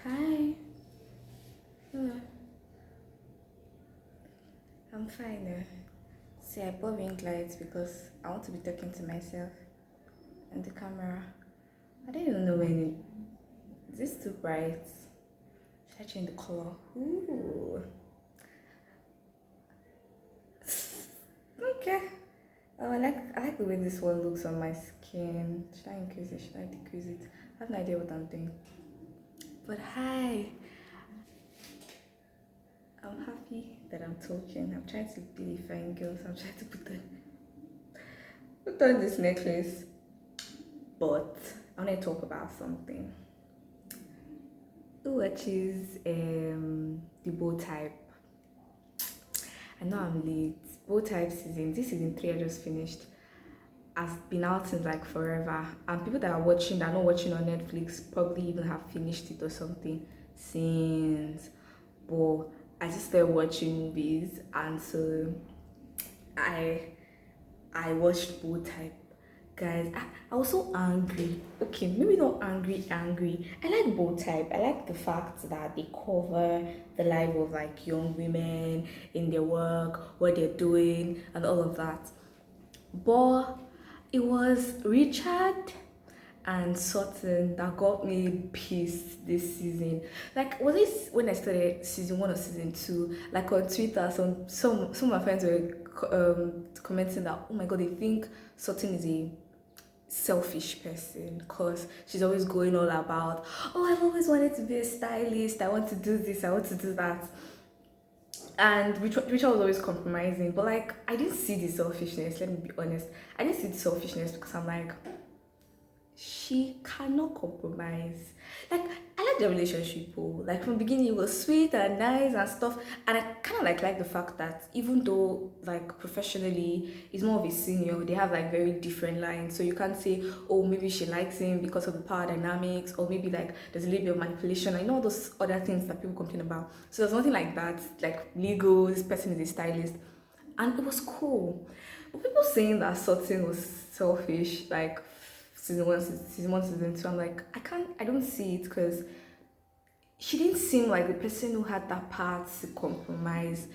Hi. Hello. I'm fine. See, I bought ring lights because I want to be talking to myself and the camera. I don't even know when it is this too bright. Should I change the color? Ooh. Okay. Oh, I like the way this one looks on my skin. Should I increase it? Should I decrease it? I have no idea what I'm doing. But hi. I'm happy that I'm talking. I'm trying to be a fine girl, so I'm trying to put on this necklace. But I want to talk about something, which is the bow type. I know I'm late. Bow type season. This season three I just finished. I've been out since like forever, and people that are watching, that are not watching on Netflix, probably even have finished it or something since. But I just started watching movies, and so I I watched bow type. Guys, I was so angry. Okay, maybe not angry. I like both type. I like the fact that they cover the life of like young women in their work, what they're doing, and all of that. But it was Richard and Sutton that got me pissed this season. Like, was this when I started season one or season two? Like on Twitter, some of my friends were commenting that, oh my god, they think Sutton is a selfish person because she's always going all about, oh, I've always wanted to be a stylist, I want to do this, I want to do that. And Richard was always compromising, but like I didn't see the selfishness. Let me be honest, I didn't see the selfishness because I'm like, she cannot compromise. Like, I like the relationship, oh. Like from the beginning it was sweet and nice and stuff. And I kind of like the fact that even though like professionally he's more of a senior, they have like very different lines. So you can't say, oh, maybe she likes him because of the power dynamics, or maybe like there's a little bit of manipulation. I know all those other things that people complain about. So there's nothing like that. Like legal, this person is a stylist, and it was cool. But people saying that Sutton was selfish, like season one, season two, I'm like, I don't see it because she didn't seem like the person who had that part to compromise.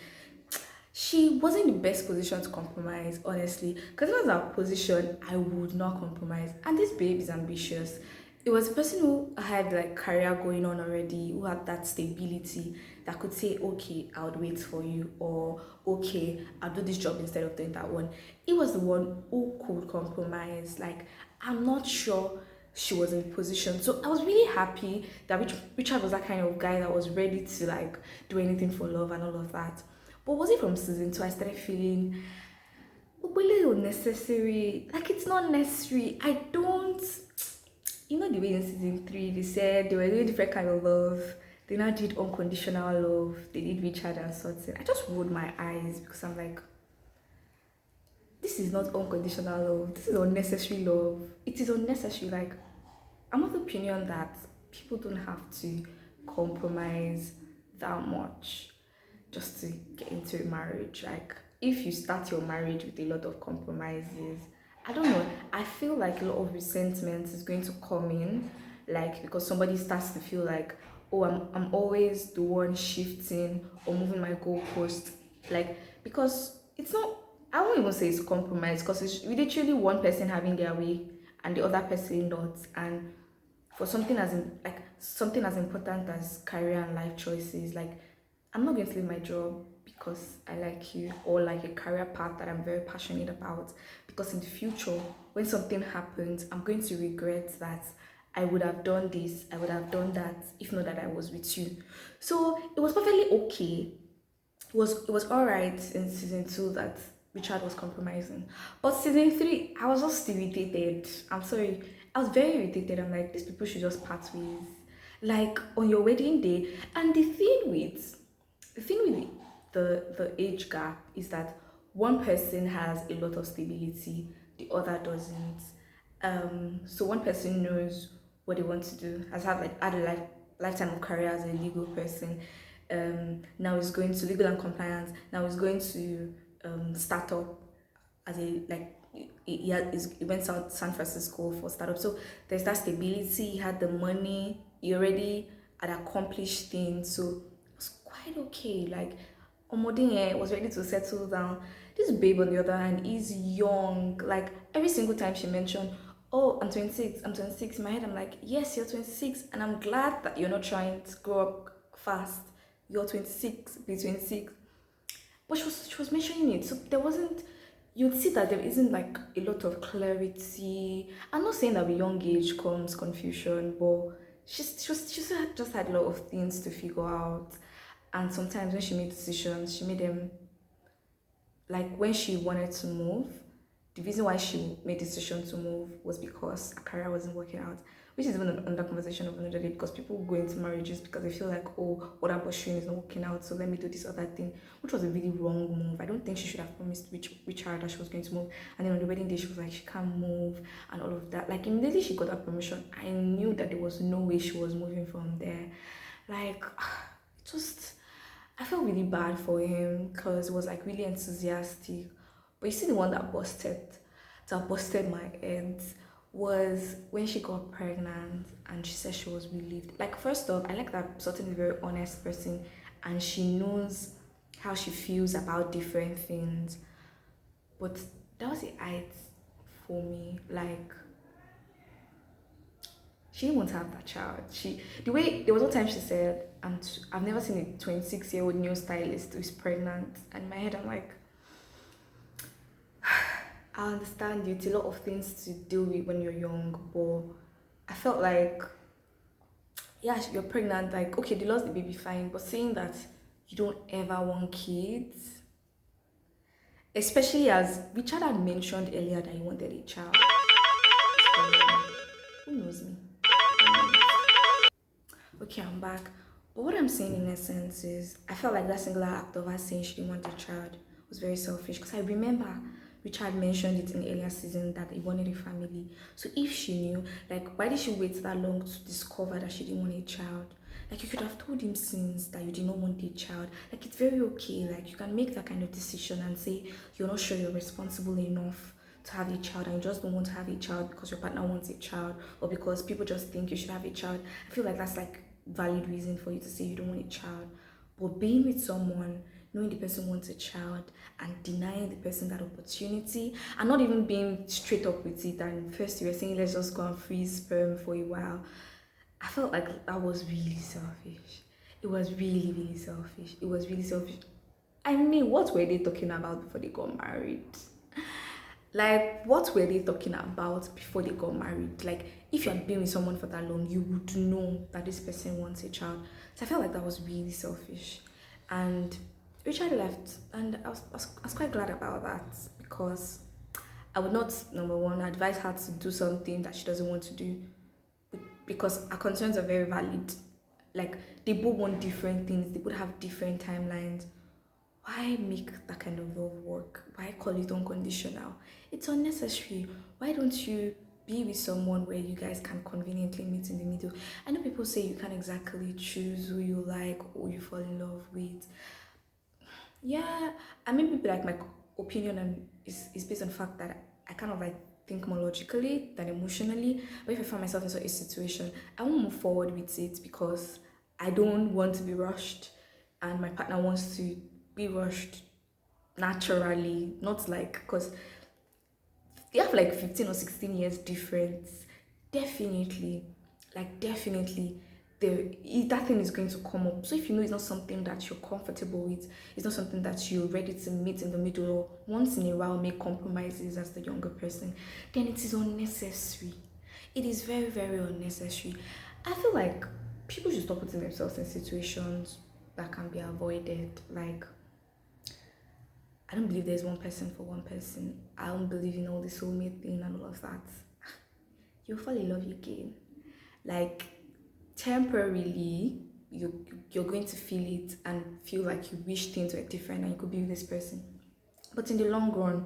She wasn't in the best position to compromise, honestly. Because if it was our position, I would not compromise. And this babe is ambitious. It was a person who had like career going on already, who had that stability that could say, okay, I would wait for you, or okay, I'll do this job instead of doing that one. It was the one who could compromise. Like, I'm not sure she was in position. So I was really happy that Richard was that kind of guy that was ready to like do anything for love and all of that. But was it from season two I started feeling really unnecessary? Like, it's not necessary. I don't. You know the way in season three they said they were doing different kind of love. They now did unconditional love. They did Richard and Sutton. I just rolled my eyes because I'm like, this is not unconditional love. This is unnecessary love. It is unnecessary. Like, I'm of the opinion that people don't have to compromise that much just to get into a marriage. Like, if you start your marriage with a lot of compromises, I don't know, I feel like a lot of resentment is going to come in, like because somebody starts to feel like, oh, I'm always the one shifting or moving my goalpost. Like, because it's not, I won't even say it's compromise because it's literally one person having their way and the other person not. And for something as in, like something as important as career and life choices, like I'm not going to leave my job because I like you, or like a career path that I'm very passionate about, because in the future when something happens I'm going to regret that I would have done this, I would have done that if not that I was with you. So it was perfectly okay. It was all right in season two that Richard was compromising, but season three I was just irritated. I'm sorry, I was very irritated. I'm like, these people should just part ways, like on your wedding day. And the thing with the age gap is that one person has a lot of stability, the other doesn't. So one person knows what they want to do, has had a lifetime of career as a legal person. Now he's going to legal and compliance. Now he's going to start up as a like he went to San Francisco for startup. So there's that stability. He had the money. He already had accomplished things, so it was quite okay. Like Omodin was ready to settle down. This babe on the other hand is young. Like every single time she mentioned, "Oh, I'm 26, I'm 26," in my head I'm like, "Yes, you're 26, and I'm glad that you're not trying to grow up fast. You're 26, be 26." But she was mentioning it, so there wasn't. You'd see that there isn't like a lot of clarity. I'm not saying that with young age comes confusion, but she still just had a lot of things to figure out. And sometimes when she made decisions, she made them like when she wanted to move. The reason why she made the decision to move was because her career wasn't working out, which is even another conversation of another day, because people go into marriages because they feel like, oh, what I'm pursuing is not working out, so let me do this other thing, which was a really wrong move. I don't think she should have promised Richard that she was going to move, and then on the wedding day she was like she can't move and all of that. Like immediately she got that permission, I knew that there was no way she was moving from there. Like just I felt really bad for him because he was like really enthusiastic. But you see, the one that busted my head was when she got pregnant and she said she was relieved. Like, first off, I like that Sutton is a very honest person and she knows how she feels about different things. But that was the height for me. Like, she didn't want to have that child. The way there was one time she said, I've never seen a 26-year-old new stylist who's pregnant. And in my head, I'm like, I understand you. It's a lot of things to deal with when you're young, but I felt like, yeah, you're pregnant. Like, okay, they lost the baby, fine, but saying that you don't ever want kids, especially as Richard had mentioned earlier that he wanted a child. Who knows me? Okay, I'm back. But what I'm saying in essence is, I felt like that singular act of her saying she didn't want a child was very selfish. Because I remember Richard mentioned it in the earlier season that he wanted a family. So if she knew, like, why did she wait that long to discover that she didn't want a child? Like, you could have told him since that you did not want a child. Like, it's very okay. Like, you can make that kind of decision and say you're not sure you're responsible enough to have a child and you just don't want to have a child because your partner wants a child or because people just think you should have a child. I feel like that's like valid reason for you to say you don't want a child. But being with someone, knowing the person wants a child and denying the person that opportunity and not even being straight up with it, and first you were saying let's just go and freeze sperm for a while, I felt like that was really selfish. It was really, really selfish. It was really selfish. I mean, what were they talking about before they got married? Like, what were they talking about before they got married? Like, if you had been with someone for that long, you would know that this person wants a child. So I felt like that was really selfish. And Richard left, and I was quite glad about that because I would not, number one, advise her to do something that she doesn't want to do because our concerns are very valid. Like, they both want different things, they both have different timelines. Why make that kind of love work? Why call it unconditional? It's unnecessary. Why don't you be with someone where you guys can conveniently meet in the middle? I know people say you can't exactly choose who you like or who you fall in love with. Yeah, I mean, maybe like my opinion and is based on the fact that I kind of like think more logically than emotionally. But if I find myself in such a situation, I won't move forward with it because I don't want to be rushed, and my partner wants to be rushed naturally, not like because they have like 15 or 16 years difference. Definitely, like definitely, that thing is going to come up. So if you know it's not something that you're comfortable with, it's not something that you're ready to meet in the middle or once in a while make compromises as the younger person, then it is unnecessary. It is very, very unnecessary. I feel like people should stop putting themselves in situations that can be avoided. Like, I don't believe there's one person for one person. I don't believe in all this soulmate thing and all of that. You'll fall in love again. Like, temporarily, you're going to feel it and feel like you wish things were different and you could be with this person. But in the long run,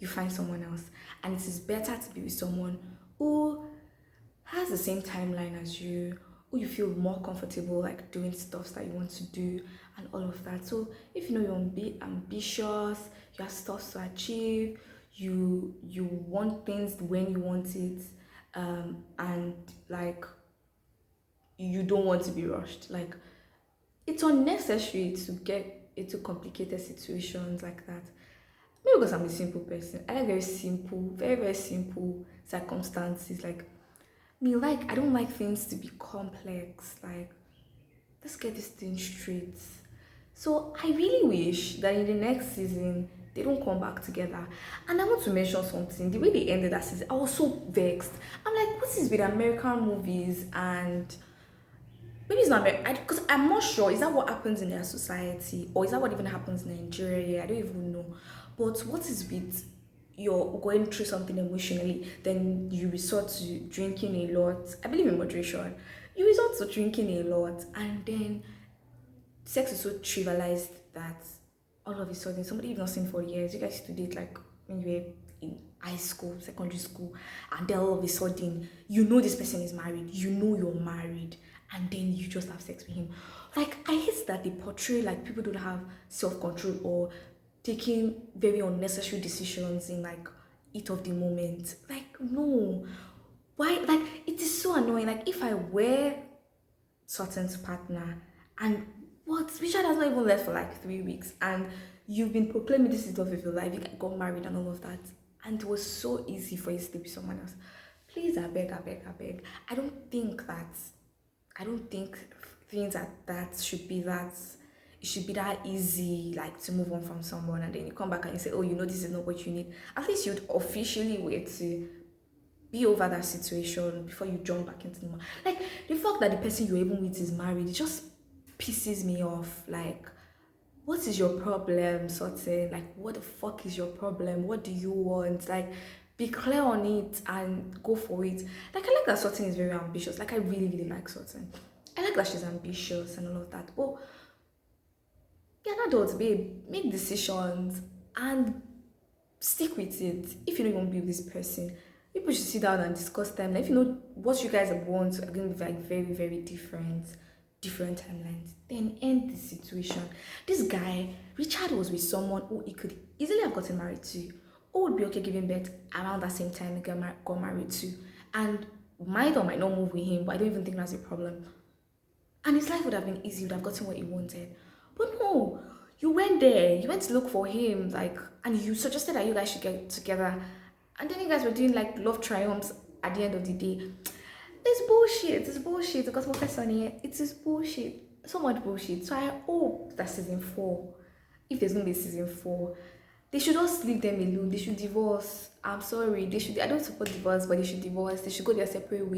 you find someone else. And it is better to be with someone who has the same timeline as you, who you feel more comfortable like doing stuff that you want to do and all of that. So if you know you're ambitious, you have stuff to achieve, you want things when you want it, and like you don't want to be rushed. Like, it's unnecessary to get into complicated situations like that. Maybe because I'm a simple person. I like very simple, very, very simple circumstances. Like, I don't like things to be complex. Like, let's get this thing straight. So I really wish that in the next season they don't come back together. And I want to mention something. The way they ended that season, I was so vexed. I'm like, what is with American movies and maybe it's not because I'm not sure. Is that what happens in their society, or is that what even happens in Nigeria? I don't even know. But what is with you're going through something emotionally, then you resort to drinking a lot. I believe in moderation. You resort to drinking a lot, and then sex is so trivialized that all of a sudden somebody you've not seen for years, you guys used to date like when you were in high school, secondary school, and then all of a sudden you know this person is married, you know you're married, and then you just have sex with him. Like, I hate that they portray like people don't have self-control or taking very unnecessary decisions in like heat of the moment. Like, no. Why? Like, it is so annoying. Like, if I were Sutton's partner, and what Richard has not even left for like 3 weeks, and you've been proclaiming this is love of your life, you got married and all of that, and it was so easy for you to sleep with someone else. Please, I beg, I beg, I beg. I don't think things that should be that it should be that easy, like to move on from someone and then you come back and you say, oh, you know, this is not what you need. At least you'd officially wait to be over that situation before you jump back into the marriage. Like, the fact that the person you're even with is married, it just pisses me off. Like, what is your problem, Sutton? Like, what the fuck is your problem? What do you want? Like, be clear on it and go for it. Like, I like that Sutton is very ambitious. Like, I really, really like Sutton. I like that she's ambitious and all of that. But you're an adult, babe. Make decisions and stick with it. If you don't want to be with this person, people should sit down and discuss them. Like, if you know what you guys want are going to be like very, very different timelines, then end the situation. This guy, Richard, was with someone who he could easily have gotten married to, who would be okay giving birth around that same time he got married to, and might or might not move with him, but I don't even think that's a problem. And his life would have been easy, he would have gotten what he wanted. But no, you went there, you went to look for him, like, and you suggested that you guys should get together. And then you guys were doing like love triumphs at the end of the day. It's bullshit because Professor here, it is bullshit. So much bullshit. So I hope that season 4, if there's gonna be season 4, they should just leave them alone. They should divorce. I'm sorry. I don't support divorce, but they should divorce. They should go their separate ways.